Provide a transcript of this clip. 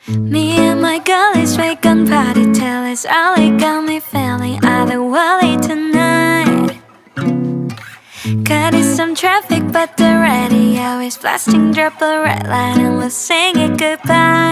Me and my girlies wake on party till it's early, got me feeling otherworldly tonight. Cutting some traffic but the radio is blasting, drop a red light and we'll sing it goodbye.